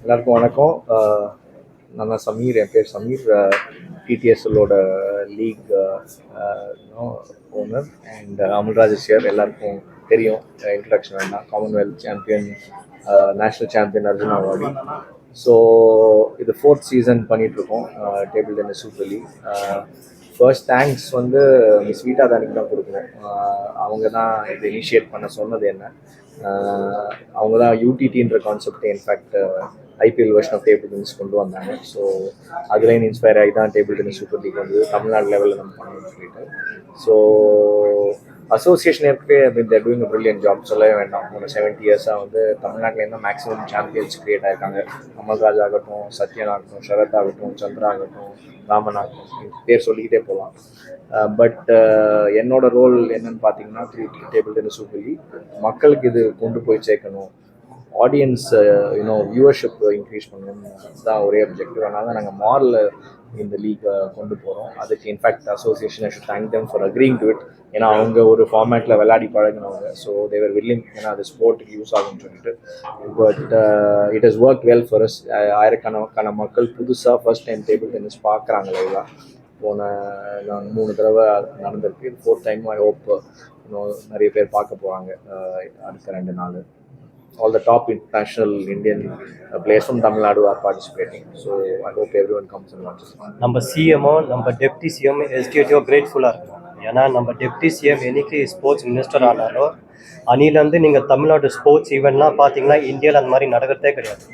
எல்லாருக்கும் வணக்கம். நான் தான் சமீர், என் பேர் சமீர். டிடிஎஸ்எல்லோட லீக் ஓனர் அண்ட் அமல்ராஜ் ஷியர். எல்லாருக்கும் தெரியும், இன்ட்ரடக்ஷன் வேண்டாம். Commonwealth champion, national champion Arjun awardee. So இது 4th சீசன் பண்ணிகிட்ருக்கோம் table tennis super league. First thanks வந்து மிஸ் வீட்டா தானிக்கு தான் கொடுக்கணும். அவங்க தான் இதை இனிஷியேட் பண்ண சொன்னது. என்ன அவங்க தான் யூடிடின்ற கான்செப்டை in fact IPL version of table tennis கொண்டு வந்தாங்க. ஸோ அதுலேயும் இன்ஸ்பயர் ஆகி தான் டேபிள் டென்னிஸ் சூப்பர் லீக் வந்து தமிழ்நாடு லெவலில் நம்ம பண்ணணும்னு சொல்லிட்டு. ஸோ அசோசியேஷன் ஏற்கனவே they're doing a brilliant job, சொல்லவே வேண்டாம். ஒரு 70 இயர்ஸாக வந்து தமிழ்நாட்டில் தான் மேக்ஸிமம் சாம்பியன்ஸ் கிரியேட் ஆகிருக்காங்க. அமல்ராஜ் ஆகட்டும், சத்யன் ஆகட்டும், சரத் ஆகட்டும், சந்திரா ஆகட்டும், ராமன் ஆகட்டும், பேர் சொல்லிக்கிட்டே போகலாம். பட் என்னோட ரோல் என்னன்னு பார்த்தீங்கன்னா, டேபிள் டென்னிஸ் சூப்பர் லீக் மக்களுக்கு இது கொண்டு போய் சேர்க்கணும், ஆடியன்ஸ் வியூவர்ஷிப் இன்க்ரீஸ் பண்ணணும்னு தான் ஒரே அப்ஜெக்டிவ். அதனால நாங்கள் மாரில் இந்த லீக்கை கொண்டு போகிறோம். அதுக்கு in fact association I should thank them for agreeing to it. ஏன்னா அவங்க ஒரு ஃபார்மேட்டில் விளையாடி பழகினவங்க. ஸோ தேவர் வில்லிங், ஏன்னா அது ஸ்போர்ட்டுக்கு யூஸ் ஆகும்னு சொல்லிட்டு. But it has work well for us. ஆயிரக்கணக்கான மக்கள் புதுசாக ஃபர்ஸ்ட் டைம் டேபிள் டென்னிஸ் பார்க்குறாங்க லைவாக. போன 3 தடவை நடந்திருக்கு. 4th டைம் ஐ ஹோப் நிறைய பேர் பார்க்க போகிறாங்க அடுத்த 2 நாள். All the top international Indian players from Tamil Nadu are participating. So I hope everyone comes and watches. நம்ம சிஎம்ஓ, நம்ம டெப்டி சிஎம், எஸ்டிஓ கிரேட்ஃபுல்லாக இருக்கும். ஏன்னா நம்ம டெப்டி சிஎம் என்னைக்கு ஸ்போர்ட்ஸ் மினிஸ்டர் ஆனாலோ அன்னிலேருந்து நீங்கள் தமிழ்நாடு ஸ்போர்ட்ஸ் ஈவெண்ட்லாம் பார்த்தீங்கன்னா இந்தியாவில் அந்த மாதிரி நடக்கிறதே கிடையாது.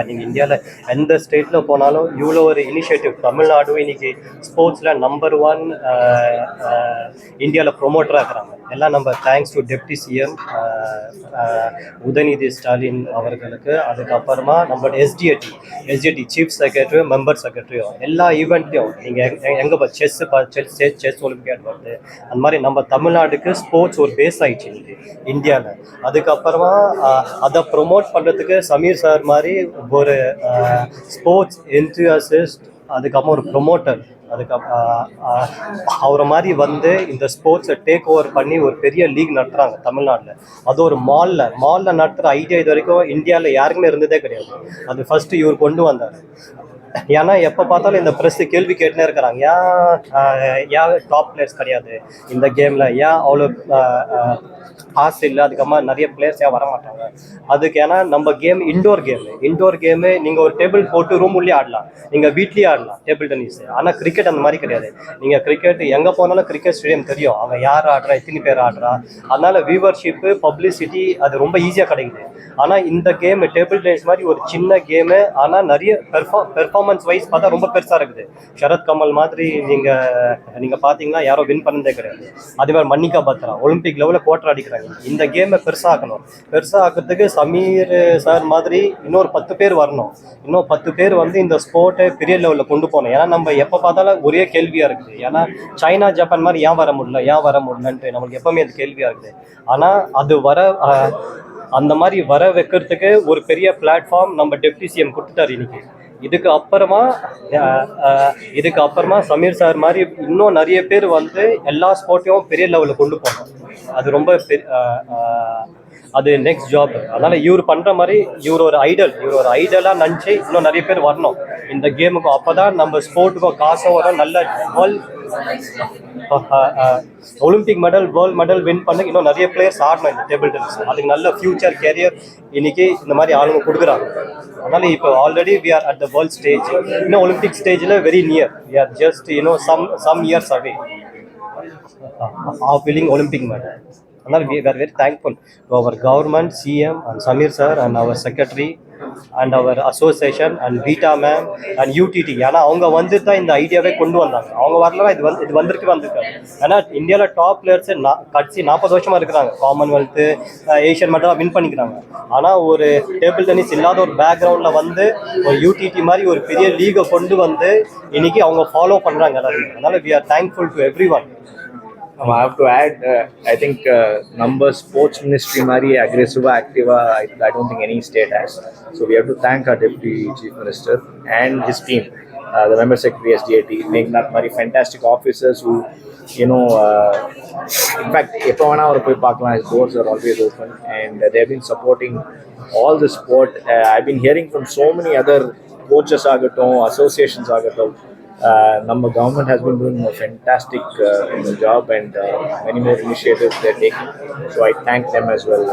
நீங்கள் இந்தியாவில் எந்த ஸ்டேட்டில் போனாலும் இவ்வளோ ஒரு இனிஷியேட்டிவ். தமிழ்நாடு இன்னைக்கு ஸ்போர்ட்ஸில் நம்பர் 1 இந்தியாவில் ப்ரொமோட்டராக இருக்கிறாங்க. எல்லாம் நம்ம thanks to deputy CM Udhayanidhi Stalin அவர்களுக்கு. அதுக்கப்புறமா நம்ம எஸ்டிஏடி சீஃப் செக்ரட்டரியோ, மெம்பர் செக்ரட்டரியோ, எல்லா ஈவெண்ட்லையும் நீங்கள் எங்கே செஸ் ஒலிம்பியாட் வருது, அந்த மாதிரி நம்ம தமிழ்நாட்டுக்கு ஸ்போர்ட்ஸ் ஒரு பேஸ் ஆகிடுச்சு இந்தியாவில். அதுக்கப்புறமா அதை ப்ரொமோட் பண்ணுறதுக்கு சமீர் சார் மாதிரி ஒரு ஸ்போர்ட்ஸ் என்தூசியாசிஸ்ட், அதுக்கப்புறம் ஒரு ப்ரொமோட்டர், அவரை மாதிரி வந்து இந்த ஸ்போர்ட்ஸை டேக் ஓவர் பண்ணி ஒரு பெரிய லீக் நடத்துகிறாங்க தமிழ்நாட்டில். அது ஒரு மாலில் நடத்துகிற ஐடியா இது வரைக்கும் இந்தியாவில் யாருக்குமே இருந்ததே கிடையாது. அது ஃபஸ்ட்டு இவர் கொண்டு வந்தார். ஏன்னா எப்போ பார்த்தாலும் இந்த ப்ரெஸ் கேள்வி கேட்டுனே இருக்கிறாங்க, ஏன் டாப் பிளேயர்ஸ் கிடையாது இந்த கேமில், ஏன் அவ்வளோ காசு இல்லை, அதுக்கப்புறமா நிறைய பிளேயர்ஸ் ஏன் வரமாட்டாங்க. அதுக்கு ஏன்னா நம்ம கேம் இன்டோர் கேமு நீங்கள் ஒரு டேபிள் போட்டு ரூம் உள்ளே ஆடலாம், நீங்கள் வீட்லேயே ஆடலாம் டேபிள் டென்னிஸ். ஆனால் கிரிக்கெட் அந்த மாதிரி கிடையாது. நீங்கள் கிரிக்கெட் எங்கே போனாலும் கிரிக்கெட் ஸ்டேடியம் தெரியும், அவங்க யார் ஆடுறா, எத்தனை பேர் ஆடுறா. அதனால் வியூவர்ஷிப்பு, பப்ளிசிட்டி அது ரொம்ப ஈஸியாக கிடைக்குது. ஆனால் இந்த கேமு டேபிள் டென்னிஸ் மாதிரி ஒரு சின்ன கேமு, ஆனால் நிறைய பெர்ஃபார்மன்ஸ் வைஸ் பார்த்தா ரொம்ப பெருசாக இருக்குது. சரத் கமல் மாதிரி நீங்கள் பார்த்தீங்கன்னா யாரோ வின் பண்ணதே கிடையாது. அதே மாதிரி மன்னிகா பத்ரா ஒலிம்பிக் லெவலில் குவார்டர் அடிக்கிறாங்க. இந்த கேமை பெருசாக்கிறதுக்கு சமீர் சார் மாதிரி இன்னொரு 10 பேர் வரணும். இன்னும் 10 பேர் வந்து இந்த ஸ்போர்ட்டை பெரிய லெவலில் கொண்டு போகணும். ஏன்னா நம்ம எப்போ பார்த்தாலும் ஒரே கேள்வியாக இருக்குது, ஏன்னா சைனா ஜப்பான் மாதிரி ஏன் வர முடியலன்ட்டு நம்மளுக்கு எப்பவுமே அது கேள்வியாக இருக்குது. ஆனால் அது அந்த மாதிரி வர வைக்கிறதுக்கு ஒரு பெரிய பிளாட்ஃபார்ம் நம்ம டெப்டி சிஎம் கொடுத்துட்டார் இன்னைக்கு. இதுக்கு அப்புறமா சமீர் சார் மாதிரி இன்னும் நிறைய பேர் வந்து எல்லா ஸ்போர்ட்டையும் பெரிய லெவலில் கொண்டு போகணும். அது ரொம்ப அது நெக்ஸ்ட் ஜாப். அதனால் இவர் பண்ணுற மாதிரி இவர் ஒரு ஐடலாக நினச்சி இன்னும் நிறைய பேர் வரணும் இந்த கேமுக்கும். அப்போ தான் நம்ம ஸ்போர்ட்டுக்கும் காசும் வரும். நல்ல Olympic medal, world medal win பண்ண இன்னும் நிறைய பிளேயர்ஸ் ஆடணும் இந்த டேபிள் டென்னிஸ். அதுக்கு நல்ல ஃபியூச்சர் கேரியர் இன்னைக்கு இந்த மாதிரி ஆளுங்க கொடுக்குறாங்க. அதனால இப்போ already we are at the world stage, இன்னும் ஒலிம்பிக் ஸ்டேஜில் very near. We are just some years away of winning Olympic medal. அதனால் we are very thankful to our government, CM and Samir sir and our secretary and our association and Vita ma'am and UTT. ஏன்னா அவங்க வந்து தான் இந்த ஐடியாவே கொண்டு வந்தாங்க. அவங்க வரலாம் இது வந்திருக்காங்க. ஏன்னா இந்தியாவில் டாப் பிளேயர்ஸு கட்சி 40 வருஷமாக இருக்கிறாங்க. காமன்வெல்த்து, ஏஷியன் மெடல் வின் பண்ணிக்கிறாங்க. ஆனால் ஒரு டேபிள் டென்னிஸ் இல்லாத ஒரு பேக்ரவுண்டில் வந்து ஒரு UTT மாதிரி ஒரு பெரிய லீகை கொண்டு வந்து இன்னைக்கு அவங்க ஃபாலோ பண்ணுறாங்க எல்லாருமே. அதனால் we are thankful to everyone. I have to add, I think number sports ministry mari aggressive active, I don't think any state has. So we have to thank our deputy chief minister and his team, the member secretary SDAT, making that mari fantastic officers who in fact எப்போ வேணால் அவரை போய் பார்க்கலாம். his doors are always open and they have been supporting all the sport. I've been hearing from so many other coaches ஆகட்டும், associations ஆகட்டும், நம்ம government has been doing a fantastic job and many more initiatives they're taking. So I thank them as well.